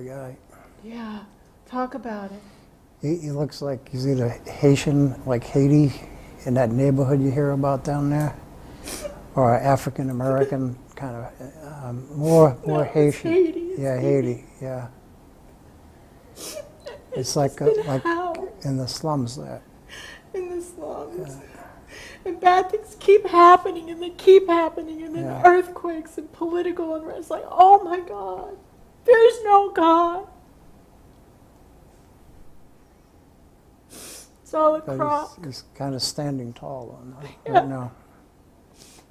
The guy. Yeah, talk about it. He looks like he's either Haitian, like Haiti, in that neighborhood you hear about down there, or African American, kind of more No, Haitian. Haiti. Yeah, Haiti. Yeah. It's like in the slums there. In the slums. And bad things keep happening, and they keep happening, and then earthquakes and political unrest. Like, oh my God, there's no God. It's all a crock. He's kind of standing tall right now.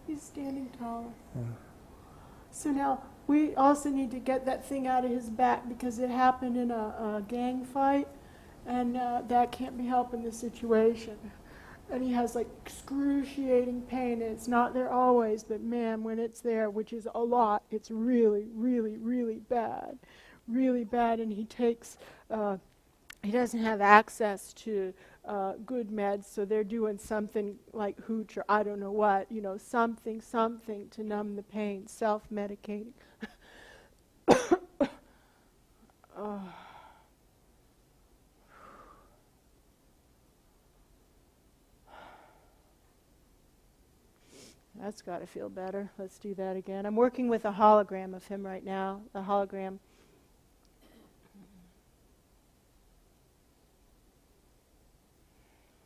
He's standing tall. Yeah. So now we also need to get that thing out of his back because it happened in a gang fight, and that can't be helping the situation. And he has like excruciating pain, and it's not there always, but man, when it's there, which is a lot, it's really, really, really bad. Really bad, and he takes, he doesn't have access to good meds, so they're doing something like hooch or I don't know what, something to numb the pain, self-medicating. Oh. That's got to feel better. Let's do that again. I'm working with a hologram of him right now. A hologram.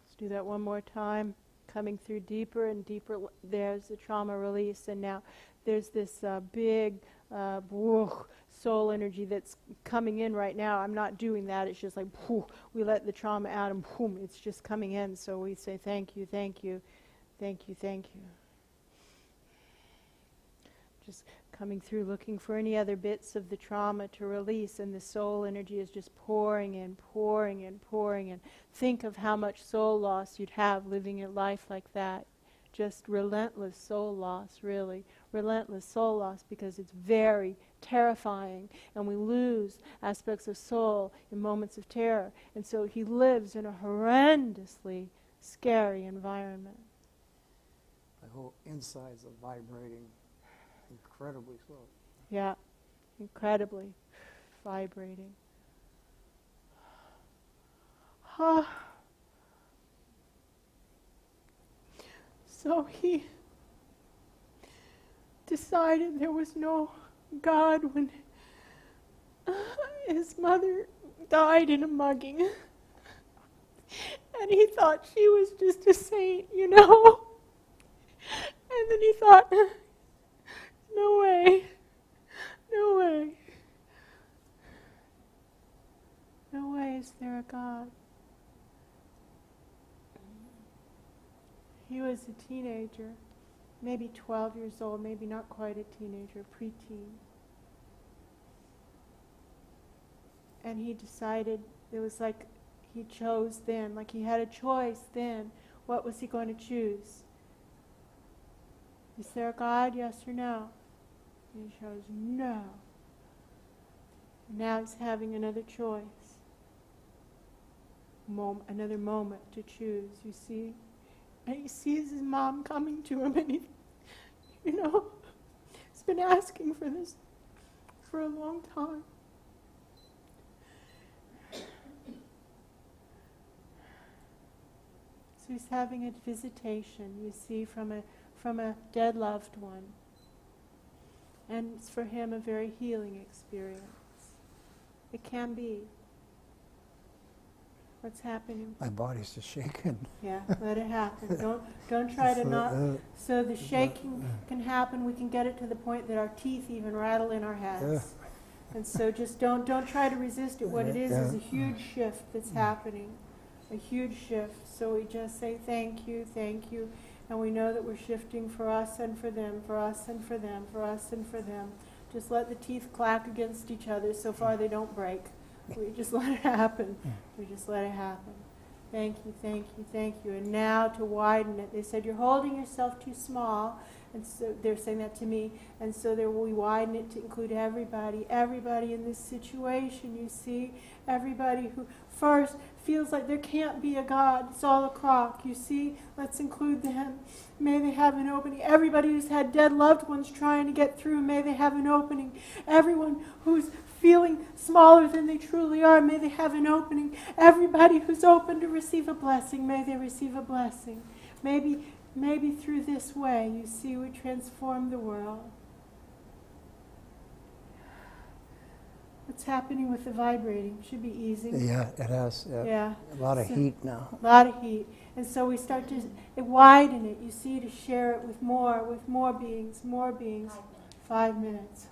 Let's do that one more time. Coming through deeper and deeper. There's the trauma release. And now there's this big soul energy that's coming in right now. I'm not doing that. It's just like, we let the trauma out and it's just coming in. So we say, thank you, thank you, thank you, thank you. Just coming through, looking for any other bits of the trauma to release, and the soul energy is just pouring in, pouring in, pouring in. Think of how much soul loss you'd have living a life like that. Just relentless soul loss, really. Relentless soul loss, because it's very terrifying, and we lose aspects of soul in moments of terror. And so he lives in a horrendously scary environment. The whole insides are vibrating. Incredibly slow. Yeah, incredibly vibrating. So he decided there was no God when his mother died in a mugging. And he thought she was just a saint, And then he thought, no way. No way. No way is there a God. He was a teenager, maybe 12 years old, maybe not quite a teenager, preteen. And he decided, it was like he chose then, like he had a choice then. What was he going to choose? Is there a God, yes or no? He chose no. And now he's having another choice. Another moment to choose, you see? And he sees his mom coming to him, and he, he's been asking for this for a long time. So he's having a visitation, you see, from a dead loved one. And it's for him a very healing experience. It can be. What's happening? My body's just shaking. Yeah, let it happen. Don't try to not. So the shaking can happen. We can get it to the point that our teeth even rattle in our heads. And so just don't try to resist it. What it is a huge shift that's happening. A huge shift. So we just say thank you, and we know that we're shifting for us and for them, for us and for them, for us and for them. Just let the teeth clack against each other so far they don't break. We just let it happen. We just let it happen. Thank you, thank you, thank you. And now to widen it, they said you're holding yourself too small, and so they're saying that to me, and so we widen it to include everybody in this situation, you see, everybody who first feels like there can't be a God, it's all a crock, you see, let's include them. May they have an opening. Everybody who's had dead loved ones trying to get through, may they have an opening. Everyone who's feeling smaller than they truly are, may they have an opening. Everybody who's open to receive a blessing, may they receive a blessing. Maybe through this way, you see, we transform the world. What's happening with the vibrating? Should be easy. Yeah, it has. Yeah. A lot of heat now. A lot of heat. And so we start to widen it, you see, to share it with more beings, more beings. 5 minutes.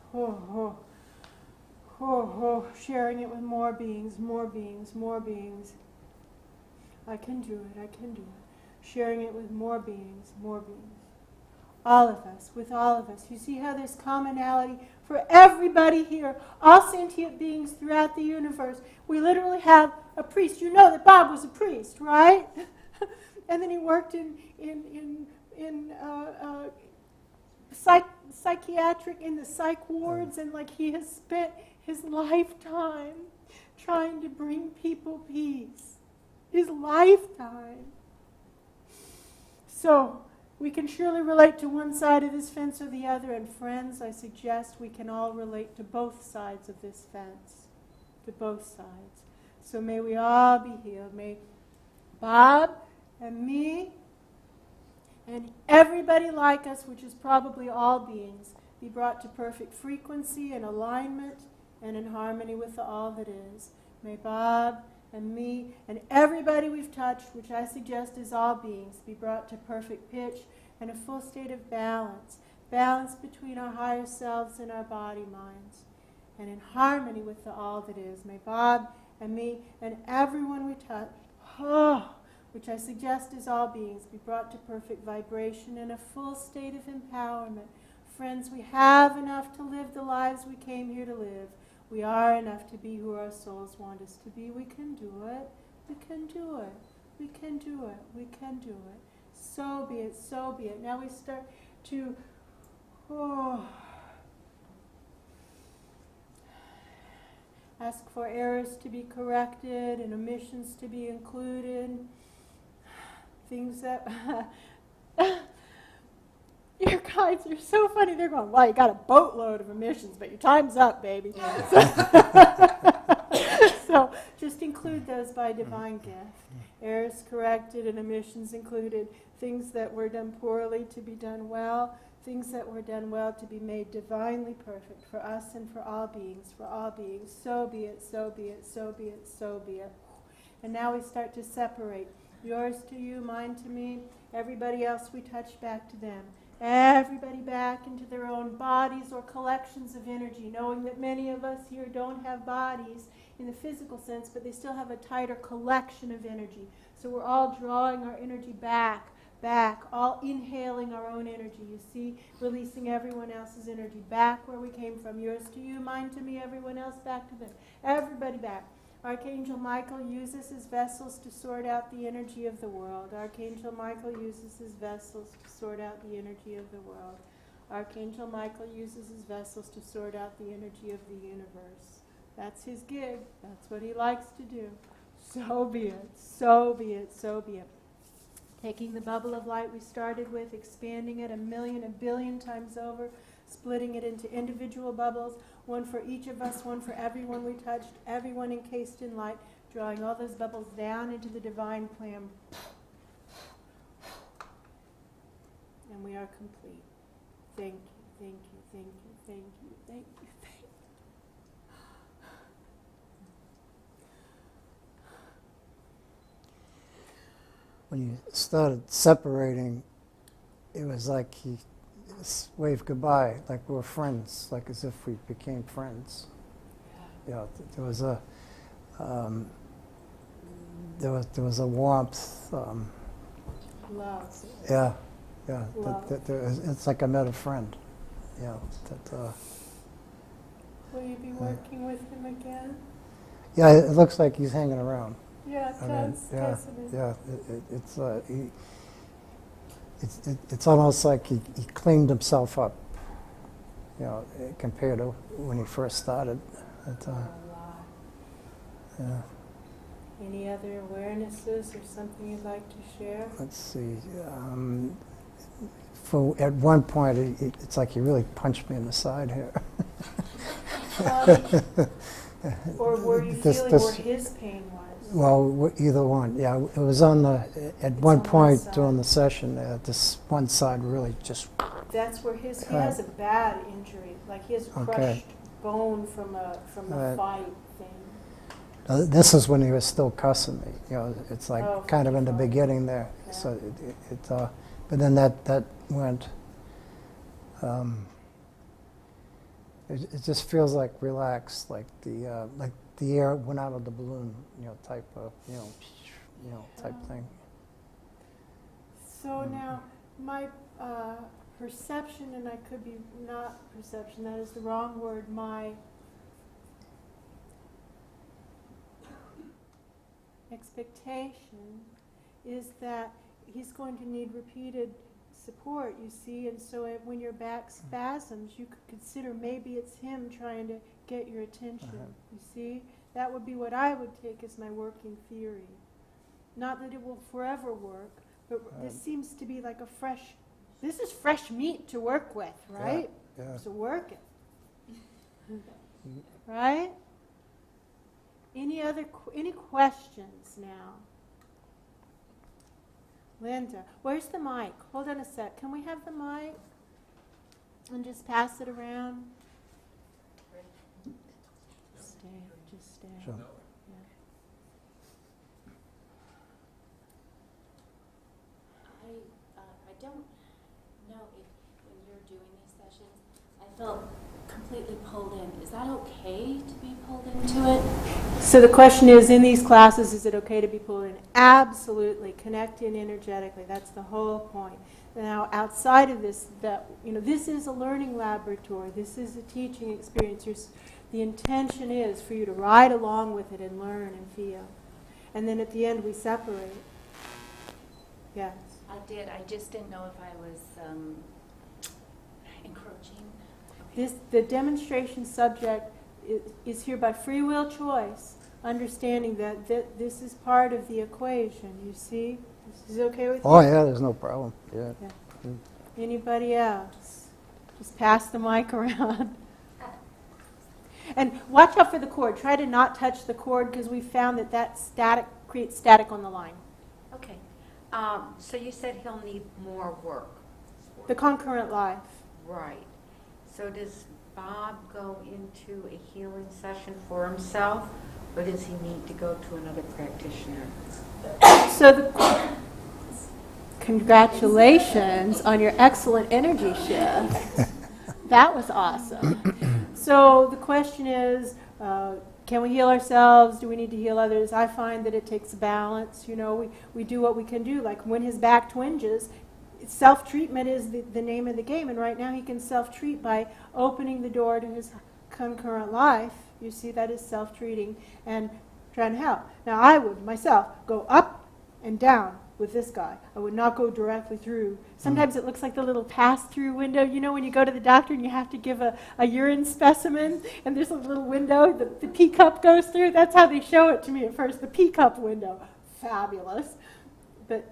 Sharing it with more beings, more beings, more beings. I can do it, I can do it. Sharing it with more beings, more beings. All of us, with all of us. You see how there's commonality for everybody here, all sentient beings throughout the universe. We literally have a priest. You know that Bob was a priest, right? And then he worked in psychiatric, in the psych wards, and like he has spent his lifetime trying to bring people peace. His lifetime. So, we can surely relate to one side of this fence or the other, and friends, I suggest we can all relate to both sides of this fence. To both sides. So may we all be healed. May Bob and me and everybody like us, which is probably all beings, be brought to perfect frequency and alignment and in harmony with the all that is. May Bob and me and everybody we've touched, which I suggest is all beings, be brought to perfect pitch and a full state of balance. Balance between our higher selves and our body minds. And in harmony with the all that is. May Bob and me and everyone we touch, which I suggest is all beings, be brought to perfect vibration and a full state of empowerment. Friends, we have enough to live the lives we came here to live. We are enough to be who our souls want us to be. We can do it. We can do it. We can do it. We can do it. So be it. So be it. Now we start to ask for errors to be corrected and omissions to be included. Things that your guides are so funny. They're going, well, you got a boatload of omissions, but your time's up, baby. So just include those by divine gift. Errors corrected and omissions included. Things that were done poorly to be done well. Things that were done well to be made divinely perfect for us and for all beings, for all beings. So be it, so be it, so be it, so be it. And now we start to separate. Yours to you, mine to me, everybody else we touch back to them. Everybody back into their own bodies or collections of energy, knowing that many of us here don't have bodies in the physical sense, but they still have a tighter collection of energy. So we're all drawing our energy back, all inhaling our own energy, you see, releasing everyone else's energy back where we came from. Yours to you, mine to me, everyone else back to them. Everybody back. Archangel Michael uses his vessels to sort out the energy of the world. Archangel Michael uses his vessels to sort out the energy of the world. Archangel Michael uses his vessels to sort out the energy of the universe. That's his gig. That's what he likes to do. So be it. So be it. So be it. Taking the bubble of light we started with, expanding it 1 billion times over, splitting it into individual bubbles, one for each of us, one for everyone we touched, everyone encased in light, drawing all those bubbles down into the divine plan. And we are complete. Thank you, thank you, thank you, thank you, thank you, thank you. When you started separating, it was like he waved goodbye, like we were friends, like as if we became friends. Yeah, there was a there was a warmth. Love. Yeah. Love. It's like I met a friend. Yeah. Will you be working with him again? Yeah, it looks like he's hanging around. Yeah, it does. Doesn't it? It's almost like he cleaned himself up, you know, compared to when he first started. Yeah. Any other awarenesses or something you'd like to share? Let's see. At one point, it's like he really punched me in the side here. Or were you This- feeling this- where his pain was? Well, either one. Yeah, it was on the, at one on one point side. during the session, this one side really just, That's where he has a bad injury, like he has a Okay. crushed bone from a Right. fight thing. this is when he was still cussing me. You know, it's like Oh, kind of in the okay. beginning there. Yeah. So but then that went. It just feels like relaxed, like the air went out of the balloon, you know, type of, type thing. So now, my perception, and I could be not perception, that is the wrong word, my expectation is that he's going to need repeated support, you see, and so when your back spasms, you could consider maybe it's him trying to get your attention, you see? That would be what I would take as my working theory. Not that it will forever work, but this seems to be like this is fresh meat to work with, right? Yeah. So work it. Right? Any questions now? Linda, where's the mic? Hold on a sec. Can we have the mic? And just pass it around? Stay. Just stay. Sure. Yeah. I don't know if when you're doing these sessions, I felt completely pulled in. Is that okay to be pulled into it? So the question is, in these classes, is it okay to be pulled in? Absolutely. Connect in energetically. That's the whole point. Now, outside of this, this is a learning laboratory. This is a teaching experience. The intention is for you to ride along with it and learn and feel. And then at the end, we separate. Yes. I did. I just didn't know if I was encroaching. Okay. The demonstration subject is here by free will choice, understanding that this is part of the equation. You see? This is okay with you? Oh yeah, there's no problem. Yeah. Anybody else? Just pass the mic around. And watch out for the cord. Try to not touch the cord because we found that static creates static on the line. Okay. So you said he'll need more work. The concurrent life. Right. So does Bob go into a healing session for himself, or does he need to go to another practitioner? So congratulations on your excellent energy shift. That was awesome. So the question is, can we heal ourselves? Do we need to heal others? I find that it takes a balance. You know, we do what we can do. Like when his back twinges, self-treatment is the name of the game. And right now he can self-treat by opening the door to his concurrent life. You see, that is self-treating and trying to help. Now I would, myself, go up and down with this guy. I would not go directly through. Sometimes it looks like the little pass-through window. You know when you go to the doctor and you have to give a urine specimen and there's a little window, the pee cup goes through? That's how they show it to me at first, the pee cup window. Fabulous. But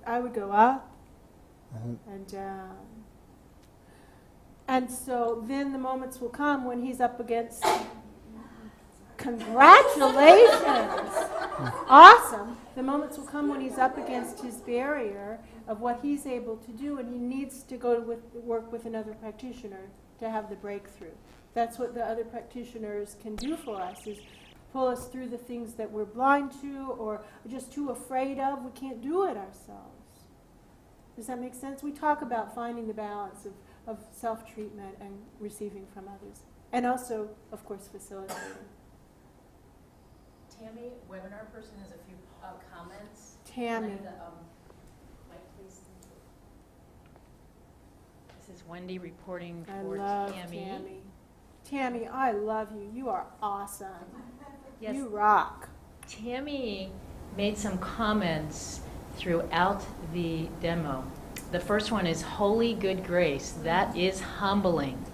I would go up and down. And so then the moments will come when he's up against... Congratulations! Awesome. The moments will come when he's up against his barrier of what he's able to do, and he needs to go work with another practitioner to have the breakthrough. That's what the other practitioners can do for us, is pull us through the things that we're blind to or just too afraid of. We can't do it ourselves. Does that make sense? We talk about finding the balance of self-treatment and receiving from others. And also, of course, facilitating. Tammy, webinar person, has a few comments. Tammy. Mic, please. This is Wendy reporting for I love Tammy. Tammy. Tammy, I love you. You are awesome. Yes. You rock. Tammy made some comments throughout the demo. The first one is holy good grace. That is humbling.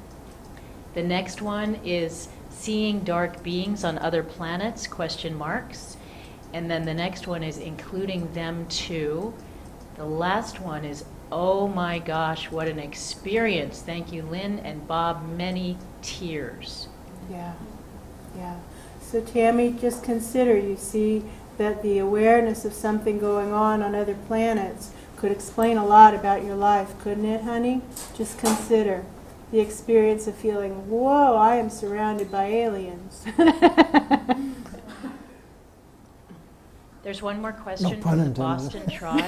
The next one is seeing dark beings on other planets, question marks. And then the next one is including them too. The last one is, oh my gosh, what an experience. Thank you, Lynn and Bob, many tears. Yeah, yeah. So Tammy, just consider, you see that the awareness of something going on other planets could explain a lot about your life, couldn't it, honey? Just consider the experience of feeling, whoa, I am surrounded by aliens. There's one more question pun from the intended. Boston Tribe.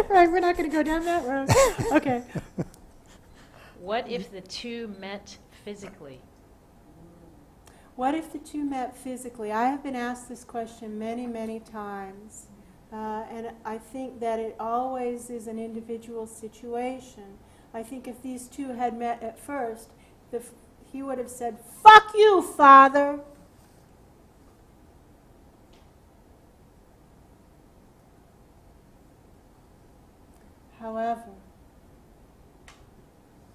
Right, we're not going to go down that road. Okay. What if the two met physically? What if the two met physically? I have been asked this question many, many times. And I think that it always is an individual situation. I think if these two had met at first, he would have said, "Fuck you, Father!" However,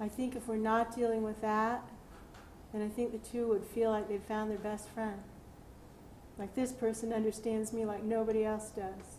I think if we're not dealing with that, then I think the two would feel like they'd found their best friend. Like, this person understands me like nobody else does.